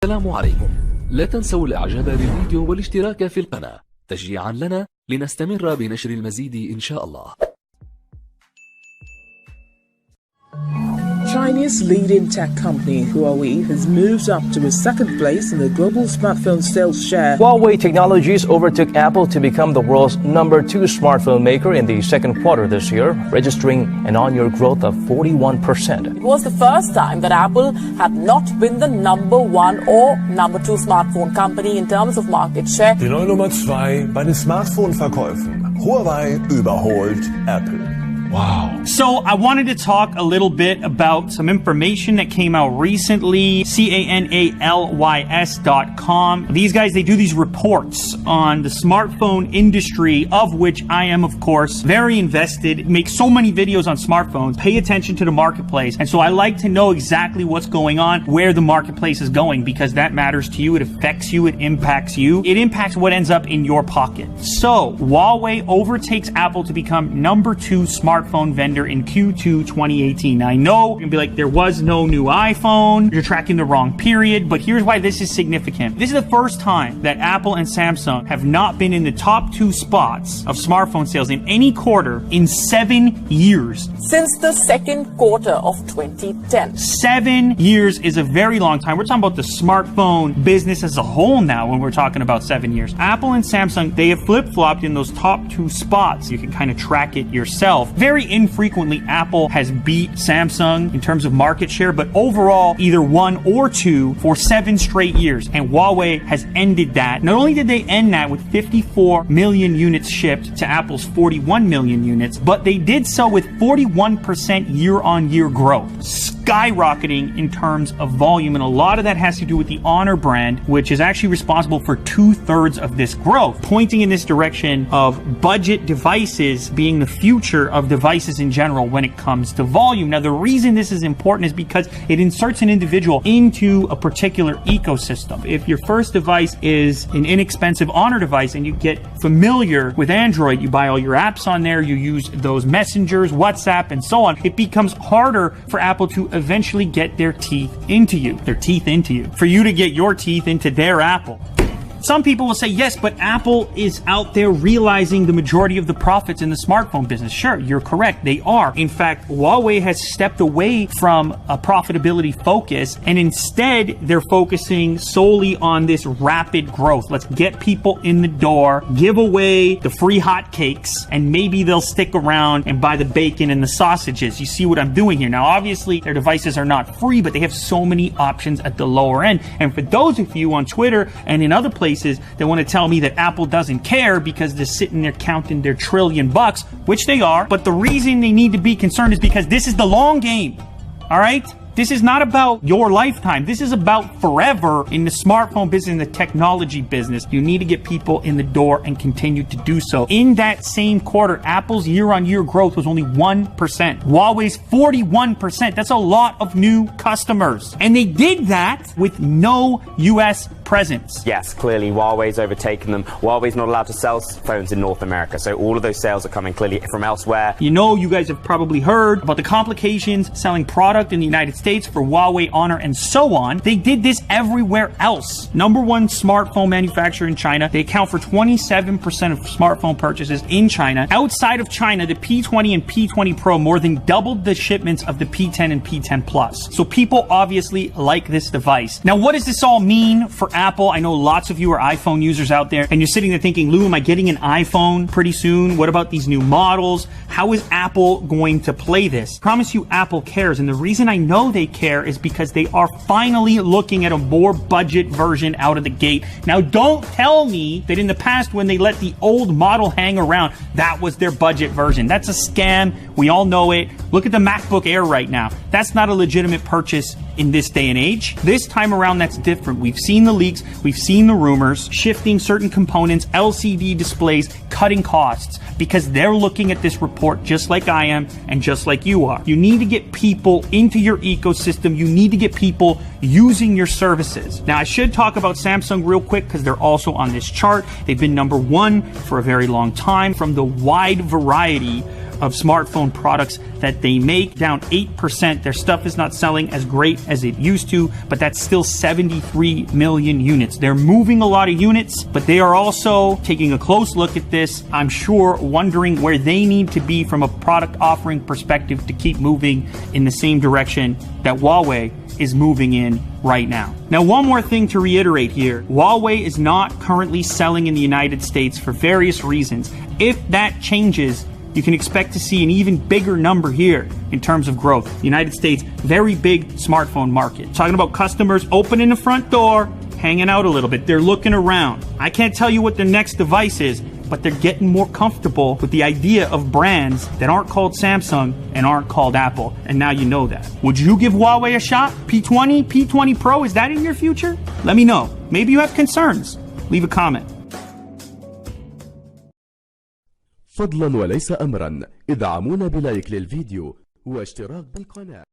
السلام عليكم. لا تنسوا الاعجاب بالفيديو والاشتراك في القناة تشجيعا لنا لنستمر بنشر المزيد إن شاء الله. Chinese leading tech company Huawei has moved up to a second place in the global smartphone sales share. Huawei Technologies overtook Apple to become the world's #2 smartphone maker in the second quarter this year, registering an on-year growth of 41%. It was the first time that Apple had not been the #1 or #2 smartphone company in terms of market share. Die neue Nummer 2 bei den Smartphone-Verkäufen. Huawei überholt Apple. Wow. So I wanted to talk a little bit about some information that came out recently. CANALYS.com. These guys, they do these reports on the smartphone industry, of which I am, of course, very invested. Make so many videos on smartphones. Pay attention to the marketplace. And so I like to know exactly what's going on, where the marketplace is going, because that matters to you. It affects you. It impacts you. It impacts what ends up in your pocket. So Huawei overtakes Apple to become #2 smartphone vendor in Q2 2018. Now, I know you're gonna be like, there was no new iPhone, you're tracking the wrong period, but here's why this is significant. This is the first time that Apple and Samsung have not been in the top 2 spots of smartphone sales in any quarter in 7 years. Since the second quarter of 2010. 7 years is a very long time. We're talking about the smartphone business as a whole now when we're talking about 7 years. Apple and Samsung, they have flip-flopped in those top 2 spots. You can kind of track it yourself. Very infrequently, Apple has beat Samsung in terms of market share, but overall, either 1 or 2 for 7 straight years. And Huawei has ended that. Not only did they end that with 54 million units shipped to Apple's 41 million units, but they did so with 41% year-on-year growth, skyrocketing in terms of volume. And a lot of that has to do with the Honor brand, which is actually responsible for 2/3 of this growth, pointing in this direction of budget devices being the future of devices in general when it comes to volume. Now, the reason this is important is because it inserts an individual into a particular ecosystem. If your first device is an inexpensive Honor device and you get familiar with Android, you buy all your apps on there, you use those messengers, WhatsApp, and so on, it becomes harder for Apple to eventually get their teeth into you, for you to get your teeth into their Apple. Some people will say, yes, but Apple is out there realizing the majority of the profits in the smartphone business. Sure, you're correct. They are. In fact, Huawei has stepped away from a profitability focus, and instead they're focusing solely on this rapid growth. Let's get people in the door, give away the free hotcakes, and maybe they'll stick around and buy the bacon and the sausages. You see what I'm doing here? Now, obviously, their devices are not free, but they have so many options at the lower end. And for those of you on Twitter and in other places that want to tell me that Apple doesn't care because they're sitting there counting their $1 trillion, which they are, but the reason they need to be concerned is because this is the long game. All right? This is not about your lifetime. This is about forever in the smartphone business, in the technology business. You need to get people in the door and continue to do so. In that same quarter, Apple's year-on-year growth was only 1%. Huawei's 41%. That's a lot of new customers. And they did that with no U.S. presence. Yes, clearly Huawei's overtaken them. Huawei's not allowed to sell phones in North America, so all of those sales are coming clearly from elsewhere. You know, you guys have probably heard about the complications selling product in the United States for Huawei, Honor, and so on. They did this everywhere else. #1 smartphone manufacturer in China. They account for 27% of smartphone purchases in China. Outside of China, the P20 and P20 Pro more than doubled the shipments of the P10 and P10 Plus. So people obviously like this device. Now, what does this all mean for Apple? I know lots of you are iPhone users out there, and you're sitting there thinking, Lou, am I getting an iPhone pretty soon? What about these new models? How is Apple going to play this? I promise you Apple cares, and the reason I know they care is because they are finally looking at a more budget version out of the gate. Now, don't tell me that in the past when they let the old model hang around, that was their budget version. That's a scam. We all know it. Look at the MacBook Air right now. That's not a legitimate purchase in this day and age. This time around, that's different. We've seen the leaks, we've seen the rumors, shifting certain components, LCD displays, cutting costs, because they're looking at this report just like I am and just like you are. You need to get people into your ecosystem. You need to get people using your services. Now, I should talk about Samsung real quick because they're also on this chart. They've been #1 for a very long time from the wide variety of smartphone products that they make, down 8%. Their stuff is not selling as great as it used to, but that's still 73 million units. They're moving a lot of units, but they are also taking a close look at this, I'm sure wondering where they need to be from a product offering perspective to keep moving in the same direction that Huawei is moving in right now. Now, one more thing to reiterate here. Huawei is not currently selling in the United States for various reasons. If that changes, you can expect to see an even bigger number here in terms of growth. The United States, very big smartphone market. Talking about customers opening the front door, hanging out a little bit. They're looking around. I can't tell you what their next device is, but they're getting more comfortable with the idea of brands that aren't called Samsung and aren't called Apple. And now you know that. Would you give Huawei a shot? P20, P20 Pro, is that in your future? Let me know. Maybe you have concerns. Leave a comment. فضلا وليس أمرا ادعمونا بلايك للفيديو واشتراك بالقناة.